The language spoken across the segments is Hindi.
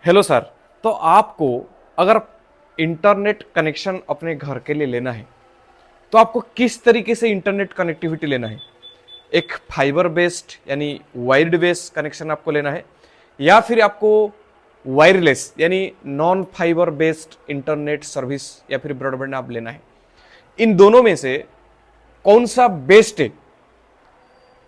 Hello sir. तो आपको अगर इंटरनेट कनेक्शन अपने घर के लिए लेना है तो आपको किस तरीके से इंटरनेट कनेक्टिविटी लेना है? एक फाइबर बेस्ड यानी वायर्ड बेस्ड कनेक्शन आपको लेना है, या फिर आपको वायरलेस यानी non fibre based internet service या फिर ब्रॉडबैंड आप लेना है? इन दोनों में से कौन सा बेस्ट है?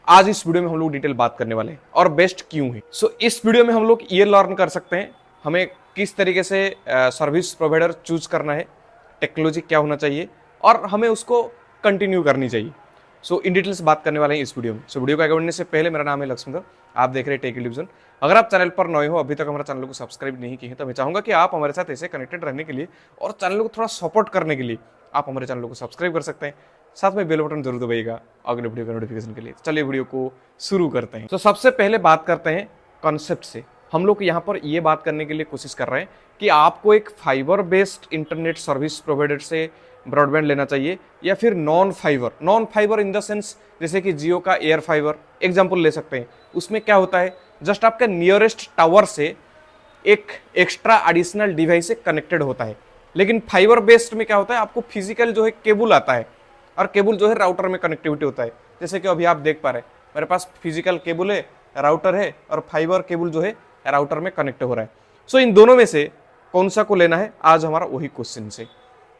आज इस वीडियो में हम लोग डिटेल बात करने वाले हैं और बेस्ट क्यों है। इस वीडियो में हम लोग ये लर्न कर सकते हैं हमें किस तरीके से सर्विस प्रोवाइडर चूज करना है, टेक्नोलॉजी क्या होना चाहिए और हमें उसको कंटिन्यू करनी चाहिए। इन डिटेल्स बात करने वाले हैं इस वीडियो में। वीडियो को आगे बढ़ने से पहले मेरा नाम है लक्ष्मण, आप देख रहे हैं टेक टेलीविजन। अगर आप चैनल पर नए हो, अभी तक हमारे चैनल को सब्सक्राइब नहीं किए हैं, तो मैं चाहूंगा कि आप हमारे साथ ऐसे कनेक्टेड रहने के लिए और चैनल को थोड़ा सपोर्ट करने के लिए आप हमारे चैनल को सब्सक्राइब कर सकते हैं। साथ में बेल बटन जरूर दबाइएगा अगले वीडियो का नोटिफिकेशन के लिए। चलिए वीडियो को शुरू करते हैं। सबसे पहले बात करते हैं कॉन्सेप्ट से। हम लोग यहाँ पर ये बात करने के लिए कोशिश कर रहे हैं कि आपको एक fibre based internet service provider से ब्रॉडबैंड लेना चाहिए या फिर non fibre in the sense जैसे कि जियो का एयर फाइबर एग्जांपल ले सकते हैं। उसमें क्या होता है, जस्ट आपका नियरेस्ट टावर से एक एक्स्ट्रा एडिशनल डिवाइस से कनेक्टेड होता है। लेकिन फाइबर बेस्ड में क्या होता है, आपको फिजिकल जो है केबल आता है और केबल जो है राउटर में कनेक्टिविटी होता है। जैसे कि अभी आप देख पा रहे हैं मेरे पास फिजिकल केबल है, राउटर है और फाइबर केबल जो है राउटर में कनेक्ट हो रहा है। इन दोनों में से कौन सा को लेना है, आज हमारा वही क्वेश्चन है।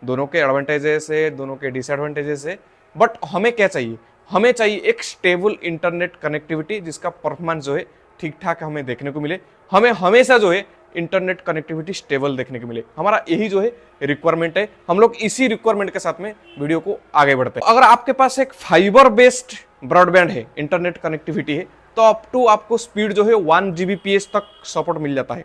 दोनों के एडवांटेजेस है, दोनों के डिसएडवांटेजेस है, बट हमें क्या चाहिए? हमें चाहिए एक स्टेबल इंटरनेट कनेक्टिविटी जिसका परफॉर्मेंस जो है ठीक ठाक हमें देखने को मिले। हमें हमेशा जो है इंटरनेट कनेक्टिविटी स्टेबल देखने को मिले। हमारा यही जो है रिक्वायरमेंट है। हम लोग इसी रिक्वायरमेंट के साथ में वीडियो को आगे बढ़ते हैं। अगर आपके पास एक फाइबर बेस्ड ब्रॉडबैंड है, इंटरनेट कनेक्टिविटी है, तो अप टू आपको स्पीड जो है 1 Gbps तक सपोर्ट मिल जाता है।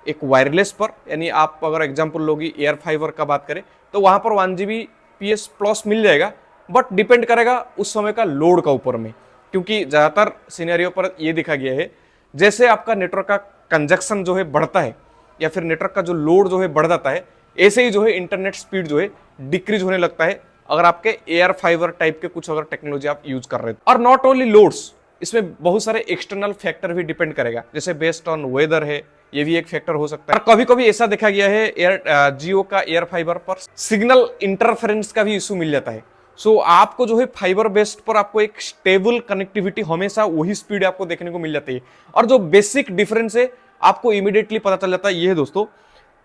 एक वायरलेस पर यानी आप अगर एग्जांपल लोगी एयर फाइबर का बात करें तो वहां पर 1 Gbps प्लस मिल जाएगा, बट डिपेंड करेगा उस समय का लोड का ऊपर में। क्योंकि ज्यादातर सिनेरियो पर यह देखा गया है जैसे आपका नेटवर्क का कंजक्शन जो है बढ़ता है या फिर नेटवर्क का जो लोड जो है बढ़ जाता है, ऐसे ही जो है इंटरनेट स्पीड जो है डिक्रीज होने लगता है अगर आपके एयर फाइबर टाइप के कुछ अगर टेक्नोलॉजी आप यूज कर रहे हैं। और नॉट ओनली लोड्स, इसमें बहुत सारे एक्सटर्नल फैक्टर भी डिपेंड करेगा, जैसे बेस्ड ऑन वेदर है, ये भी एक फैक्टर हो सकता है। और कभी कभी ऐसा देखा गया है जियो का एयर फाइबर पर सिग्नल इंटरफेरेंस का भी इशू मिल जाता है। आपको जो है फाइबर बेस्ड पर आपको एक स्टेबल कनेक्टिविटी हमेशा वही स्पीड आपको देखने को मिल जाती है। और जो बेसिक डिफरेंस है आपको इमीडिएटली पता चल जाता है। ये है दोस्तों,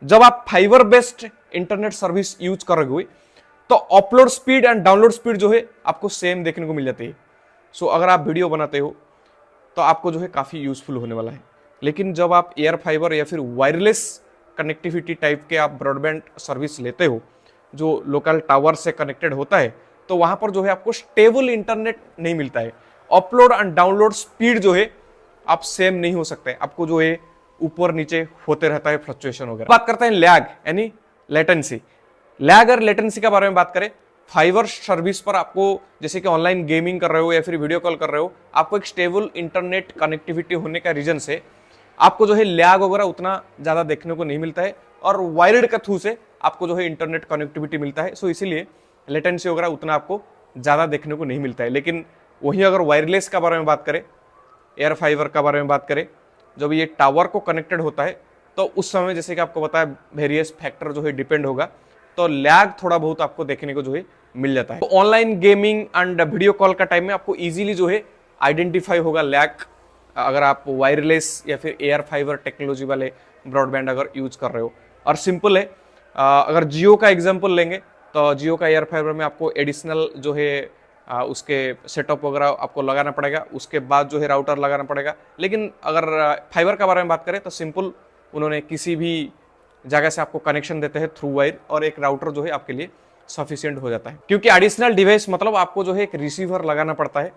जब आप fibre based internet service use कर रहे हो तो upload speed and download speed जो है आपको सेम देखने को मिल जाती है। अगर आप वीडियो बनाते हो तो आपको जो है काफी यूजफुल होने वाला है। लेकिन जब आप एयर फाइबर या फिर वायरलेस कनेक्टिविटी टाइप के आप ब्रॉडबैंड सर्विस लेते हो जो लोकल टावर से कनेक्टेड होता है, तो वहां पर जो है आपको स्टेबल इंटरनेट नहीं मिलता है। अपलोड एंड डाउनलोड स्पीड जो है आप सेम नहीं हो सकते, आपको जो है ऊपर नीचे होते रहता है, फ्लक्चुएशन वगैरह। बात करते हैं लैग यानी लेटेंसी। लैग और लेटेंसी के बारे में बात करें, फाइबर सर्विस पर आपको जैसे कि ऑनलाइन गेमिंग कर रहे हो या फिर वीडियो कॉल कर रहे हो, आपको एक स्टेबल इंटरनेट कनेक्टिविटी होने का रीजन से आपको जो है लैग वगैरह उतना ज्यादा देखने को नहीं मिलता है और वायर्ड के थ्रू से आपको जो है इंटरनेट कनेक्टिविटी मिलता है। इसीलिए लेटेंसी वगैरह उतना आपको ज्यादा देखने को नहीं मिलता है। लेकिन वहीं अगर वायरलेस का बारे में बात करें, एयर फाइबर का बारे में बात करें, जब ये टावर को कनेक्टेड होता है तो उस समय जैसे कि आपको बताया वेरियस फैक्टर जो है डिपेंड होगा, तो लैग थोड़ा बहुत आपको देखने को जो है मिल जाता है। Online gaming and video call का टाइम में आपको इजीली जो है आइडेंटिफाई होगा लैग, अगर आप वायरलेस या फिर एयर फाइबर टेक्नोलॉजी वाले ब्रॉडबैंड अगर यूज कर रहे हो। और सिंपल है, अगर जियो का एग्जांपल लेंगे तो जियो का एयर फाइबर में आपको एडिशनल जो है उसके सेटअप वगैरह आपको लगाना पड़ेगा, उसके बाद जो है राउटर लगाना पड़ेगा। लेकिन अगर फाइबर का बारे में बात करें तो सिंपल, उन्होंने किसी भी जगह से आपको कनेक्शन देते हैं थ्रू वायर और एक राउटर जो है आपके लिए सफिशिएंट हो जाता है। क्योंकि एडिशनल डिवाइस मतलब आपको जो है एक रिसीवर लगाना पड़ता है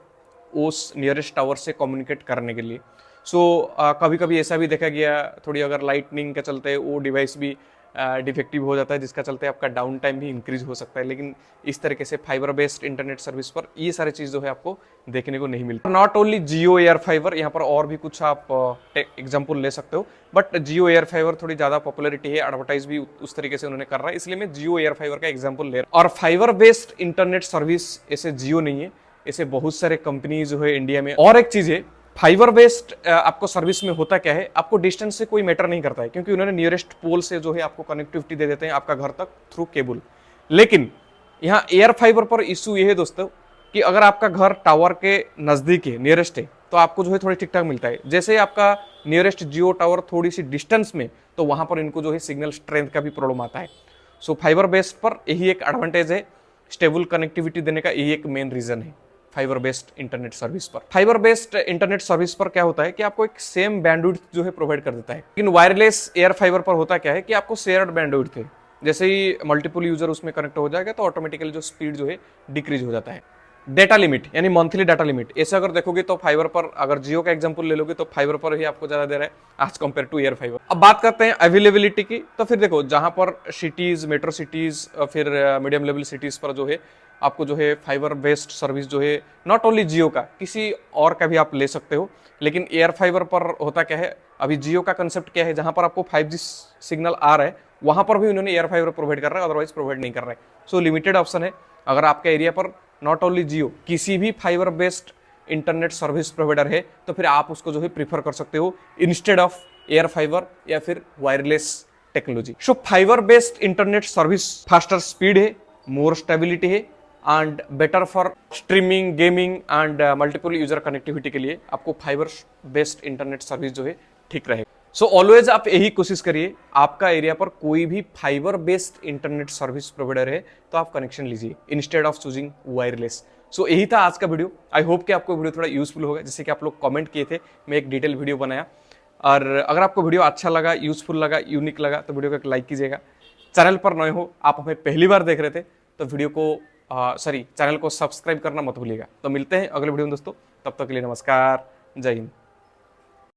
उस नियरेस्ट टावर से कम्युनिकेट करने के लिए। कभी कभी ऐसा भी देखा गया, थोड़ी अगर लाइटनिंग के चलते वो डिवाइस भी डिफेक्टिव हो जाता है, जिसका चलते आपका डाउन टाइम भी इंक्रीज हो सकता है। लेकिन इस तरीके से फाइबर बेस्ड इंटरनेट सर्विस पर ये सारी चीज जो है आपको देखने को नहीं मिलती। Not only Jio air fibre, यहाँ पर और भी कुछ आप एग्जांपल ले सकते हो, बट जियो एयर फाइबर थोड़ी ज्यादा पॉपुलरिटी है, एडवर्टाइज भी उस तरीके से उन्होंने कर रहा है, इसलिए मैं जियो एयर फाइबर का एग्जाम्पल ले रहा हूँ। और फाइबर बेस्ड इंटरनेट सर्विस ऐसे जियो नहीं है, ऐसे बहुत सारे कंपनी जो है इंडिया में। और एक चीज है, फाइबर बेस्ड आपको सर्विस में होता क्या है, आपको डिस्टेंस से कोई मैटर नहीं करता है, क्योंकि उन्होंने नियरेस्ट पोल से जो है आपको कनेक्टिविटी दे देते हैं आपका घर तक थ्रू केबल। लेकिन यहाँ एयर फाइबर पर इशू ये है दोस्तों कि अगर आपका घर टावर के नजदीक है, नियरेस्ट है, तो आपको जो है थोड़ी ठीक ठाक मिलता है। जैसे ही आपका नियरेस्ट जियो टावर थोड़ी सी डिस्टेंस में, तो वहां पर इनको जो है सिग्नल स्ट्रेंथ का भी प्रॉब्लम आता है। सो फाइबर बेस्ड पर यही एक एडवांटेज है, स्टेबल कनेक्टिविटी देने का यही एक मेन रीजन है फाइबर बेस्ड इंटरनेट सर्विस पर। फाइबर बेस्ड इंटरनेट सर्विस पर क्या होता है कि आपको एक सेम बैंडविड्थ जो है प्रोवाइड कर देता है। लेकिन वायरलेस एयर फाइबर पर होता क्या है कि आपको शेयर्ड बैंडविड्थ है, जैसे ही मल्टीपल यूजर उसमें कनेक्ट हो जाएगा तो ऑटोमेटिकली जो स्पीड जो है डिक्रीज हो जाता है। डेटा लिमिट यानी मंथली डाटा लिमिट, ऐसे अगर देखोगे तो फाइबर पर, अगर जियो का एग्जांपल ले लोगे तो फाइबर पर ही आपको ज्यादा दे रहा है आज कंपेयर टू एयर फाइबर। अब बात करते हैं अवेलेबिलिटी की, तो फिर देखो जहां पर सिटीज, मेट्रो सिटीज, फिर मीडियम लेवल सिटीज पर जो है आपको जो है फाइबर बेस्ड सर्विस जो है नॉट ओनली जियो का, किसी और का भी आप ले सकते हो। लेकिन एयर फाइबर पर होता क्या है, अभी जियो का कंसेप्ट क्या है, जहां पर आपको 5G सिग्नल आ रहा है वहां पर भी उन्होंने एयर फाइबर प्रोवाइड कर रहा है, अदरवाइज प्रोवाइड नहीं कर रहा है। सो लिमिटेड ऑप्शन है। अगर आपका एरिया पर नॉट ओनली जियो, किसी भी fibre based internet service provider है, तो फिर आप उसको जो है प्रीफर कर सकते हो इंस्टेड ऑफ एयर फाइबर या फिर wireless technology. So fibre based internet service faster speed है, मोर स्टेबिलिटी है and better for streaming, gaming and multiple user connectivity के लिए आपको फाइबर बेस्ड इंटरनेट सर्विस जो है ठीक रहेगा। सो ऑलवेज आप यही कोशिश करिए, आपका एरिया पर कोई भी fibre based internet service provider है तो आप कनेक्शन लीजिए इंस्टेड ऑफ चूजिंग वायरलेस। सो यही था आज का वीडियो। आई होप कि आपको वीडियो थोड़ा यूजफुल होगा, जैसे कि आप लोग कमेंट किए थे, मैं एक डिटेल वीडियो बनाया। और अगर आपको वीडियो अच्छा लगा, यूजफुल लगा, यूनिक लगा तो वीडियो को एक लाइक कीजिएगा। चैनल पर नए हो, आप हमें पहली बार देख रहे थे तो वीडियो को चैनल को सब्सक्राइब करना मत भूलिएगा। तो मिलते हैं अगले वीडियो में दोस्तों, तब तक के लिए नमस्कार, जय हिंद।